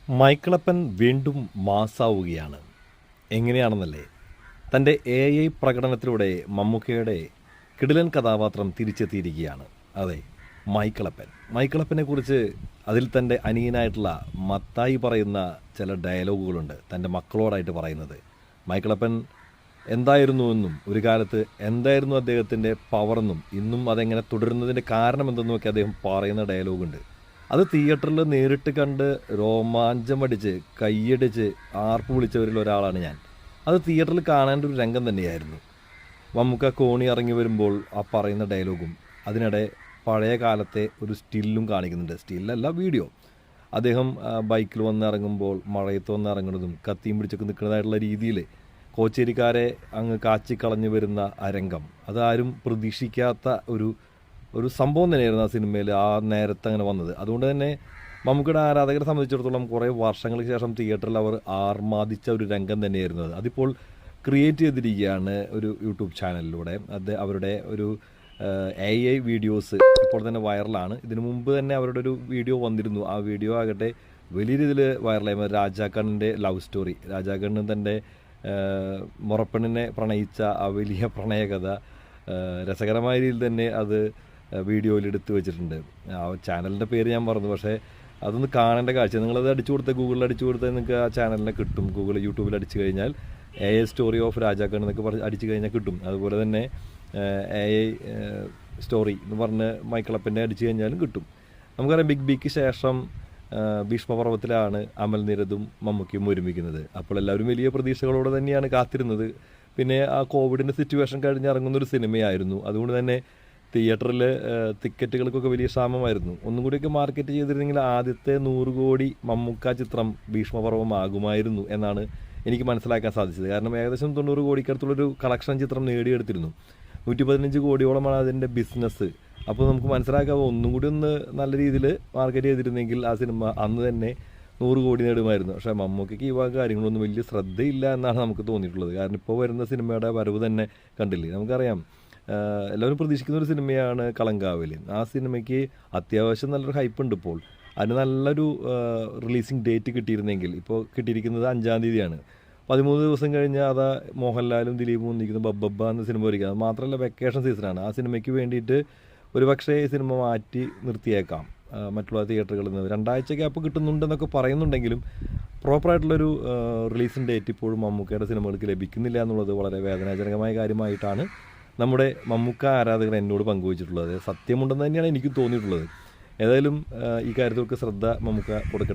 മൈക്കിളപ്പൻ വീണ്ടും മാസാവുകയാണ്. എങ്ങനെയാണെന്നല്ലേ? തൻ്റെ AI പ്രകടനത്തിലൂടെ മമ്മൂക്കയുടെ കിടിലൻ കഥാപാത്രം തിരിച്ചെത്തിയിരിക്കുകയാണ്. അതെ, മൈക്കിളപ്പനെക്കുറിച്ച് അതിൽ തൻ്റെ അനിയനായിട്ടുള്ള മത്തായി പറയുന്ന ചില ഡയലോഗുകളുണ്ട്, തൻ്റെ മക്കളോടായിട്ട് പറയുന്നത്. മൈക്കിളപ്പൻ എന്തായിരുന്നുവെന്നും ഒരു കാലത്ത് എന്തായിരുന്നു അദ്ദേഹത്തിൻ്റെ പവറെന്നും ഇന്നും അതെങ്ങനെ തുടരുന്നതിൻ്റെ കാരണം എന്തെന്നുമൊക്കെ അദ്ദേഹം പറയുന്ന ഡയലോഗുണ്ട്. അത് തിയേറ്ററിൽ നേരിട്ട് കണ്ട് രോമാഞ്ചമടിച്ച് കയ്യടിച്ച് ആർപ്പ് വിളിച്ചവരിൽ ഒരാളാണ് ഞാൻ. അത് തിയേറ്ററിൽ കാണേണ്ട ഒരു രംഗം തന്നെയായിരുന്നു. മമ്മൂക്ക കോണി ഇറങ്ങി വരുമ്പോൾ ആ പറയുന്ന ഡയലോഗും അതിനിടെ പഴയ കാലത്തെ ഒരു സ്റ്റില്ലും കാണിക്കുന്നുണ്ട്. സ്റ്റില്ലല്ല, വീഡിയോ. അദ്ദേഹം ബൈക്കിൽ വന്നിറങ്ങുമ്പോൾ മഴയത്ത് വന്നിറങ്ങുന്നതും കത്തിയും പിടിച്ചൊക്കെ നിൽക്കുന്നതായിട്ടുള്ള രീതിയിൽ കോച്ചേരിക്കാരെ അങ്ങ് കാച്ചിക്കളഞ്ഞു വരുന്ന ആ രംഗം, അതാരും പ്രതീക്ഷിക്കാത്ത ഒരു സംഭവം തന്നെയായിരുന്നു ആ സിനിമയിൽ ആ നേരത്തെ അങ്ങനെ വന്നത്. അതുകൊണ്ട് തന്നെ മമ്മൂക്കയുടെ ആരാധകരെ സംബന്ധിച്ചിടത്തോളം കുറേ വർഷങ്ങൾക്ക് ശേഷം തിയേറ്ററിൽ അവർ ആർമാദിച്ച ഒരു രംഗം തന്നെയായിരുന്നു അത്. അതിപ്പോൾ ക്രിയേറ്റ് ചെയ്തിരിക്കുകയാണ് ഒരു യൂട്യൂബ് ചാനലിലൂടെ. അത് അവരുടെ ഒരു AI വീഡിയോസ് ഇപ്പോൾ തന്നെ വൈറലാണ്. ഇതിനു മുമ്പ് തന്നെ അവരുടെ ഒരു വീഡിയോ വന്നിരുന്നു. ആ വീഡിയോ ആകട്ടെ വലിയ രീതിയിൽ വൈറലായി. രാജാക്കണ്ണിൻ്റെ ലവ് സ്റ്റോറി, രാജാക്കണ്ണൻ തൻ്റെ മുറപ്പെണ്ണിനെ പ്രണയിച്ച ആ വലിയ പ്രണയകഥ രസകരമായ രീതിയിൽ തന്നെ അത് വീഡിയോയിൽ എടുത്തു വെച്ചിട്ടുണ്ട്. ആ ചാനലിൻ്റെ പേര് ഞാൻ മറന്നു, പക്ഷേ അതൊന്ന് കാണേണ്ട കാഴ്ച. നിങ്ങളത് ഗൂഗിളിൽ അടിച്ചു കൊടുത്താൽ നിങ്ങൾക്ക് ആ ചാനലിനെ കിട്ടും. യൂട്യൂബിൽ അടിച്ചു കഴിഞ്ഞാൽ AI സ്റ്റോറി ഓഫ് രാജാക്കൺ എന്നൊക്കെ അടിച്ചു കഴിഞ്ഞാൽ കിട്ടും. അതുപോലെ തന്നെ AI സ്റ്റോറി എന്ന് പറഞ്ഞ് മൈക്കിളപ്പൻ്റെ അടിച്ചു കഴിഞ്ഞാലും കിട്ടും. നമുക്കറിയാം, ബിഗ് ബിക്ക് ശേഷം ഭീഷ്മപർവത്തിലാണ് അമൽ നീരദും മമ്മൂക്കയും ഒരുമിക്കുന്നത്. അപ്പോൾ എല്ലാവരും വലിയ പ്രതീക്ഷകളോടെ തന്നെയാണ് കാത്തിരുന്നത്. പിന്നെ ആ കോവിഡിൻ്റെ സിറ്റുവേഷൻ കഴിഞ്ഞിറങ്ങുന്നൊരു സിനിമയായിരുന്നു. അതുകൊണ്ട് തന്നെ തിയേറ്ററിൽ ടിക്കറ്റുകൾക്കൊക്കെ വലിയ ക്ഷാമമായിരുന്നു. ഒന്നും കൂടിയൊക്കെ മാർക്കറ്റ് ചെയ്തിരുന്നെങ്കിൽ ആദ്യത്തെ 100 കോടി മമ്മൂക്ക ചിത്രം ഭീഷ്മപർവമാകുമായിരുന്നു എന്നാണ് എനിക്ക് മനസ്സിലാക്കാൻ സാധിച്ചത്. കാരണം ഏകദേശം 90 കോടിക്കടുത്തുള്ളൊരു കളക്ഷൻ ചിത്രം നേടിയെടുത്തിരുന്നു. 115 കോടിയോളമാണ് അതിൻ്റെ ബിസിനസ്. അപ്പോൾ നമുക്ക് മനസ്സിലാക്കാവോ, ഒന്നും കൂടി ഒന്ന് നല്ല രീതിയിൽ മാർക്കറ്റ് ചെയ്തിരുന്നെങ്കിൽ ആ സിനിമ അന്ന് തന്നെ 100 കോടി നേടുമായിരുന്നു. പക്ഷേ മമ്മൂക്കയ്ക്ക് ഈ വക കാര്യങ്ങളൊന്നും വലിയ ശ്രദ്ധയില്ല എന്നാണ് നമുക്ക് തോന്നിയിട്ടുള്ളത്. കാരണം ഇപ്പോൾ വരുന്ന സിനിമയുടെ വരവ് തന്നെ കണ്ടില്ലേ. നമുക്കറിയാം, എല്ലാവരും പ്രതീക്ഷിക്കുന്ന ഒരു സിനിമയാണ് കളങ്കാവലി. ആ സിനിമയ്ക്ക് അത്യാവശ്യം നല്ലൊരു ഹൈപ്പ് ഉണ്ട്. ഇപ്പോൾ അതിന് നല്ലൊരു റിലീസിങ് ഡേറ്റ് കിട്ടിയിരുന്നെങ്കിൽ, ഇപ്പോൾ കിട്ടിയിരിക്കുന്നത് 5-ാം തീയതിയാണ്. 13 ദിവസം കഴിഞ്ഞ് അതാ മോഹൻലാലും ദിലീപും ഒന്നിക്കുന്ന ബബ്ബ എന്ന സിനിമ വരിക. അത് മാത്രമല്ല, വെക്കേഷൻ സീസണാണ്. ആ സിനിമയ്ക്ക് വേണ്ടിയിട്ട് ഒരുപക്ഷേ ഈ സിനിമ മാറ്റി നിർത്തിയേക്കാം മറ്റുള്ള തിയേറ്ററുകളിൽ നിന്ന്. 2 ആഴ്ച ഗ്യാപ്പ് കിട്ടുന്നുണ്ടെന്നൊക്കെ പറയുന്നുണ്ടെങ്കിലും പ്രോപ്പറായിട്ടുള്ളൊരു റിലീസിങ് ഡേറ്റ് ഇപ്പോഴും മമ്മൂക്കയുടെ സിനിമകൾക്ക് ലഭിക്കുന്നില്ല എന്നുള്ളത് വളരെ വേദനാജനകമായ കാര്യമായിട്ടാണ് നമ്മുടെ മമ്മൂക്ക ആരാധകർ എന്നോട് പങ്കുവച്ചിട്ടുള്ളത്. സത്യമുണ്ടെന്ന് തന്നെയാണ് എനിക്ക് തോന്നിയിട്ടുള്ളത്. ഏതായാലും ഈ കാര്യത്തിലൊക്കെ ശ്രദ്ധ മമ്മൂക്ക കൊടുക്കട്ടെ.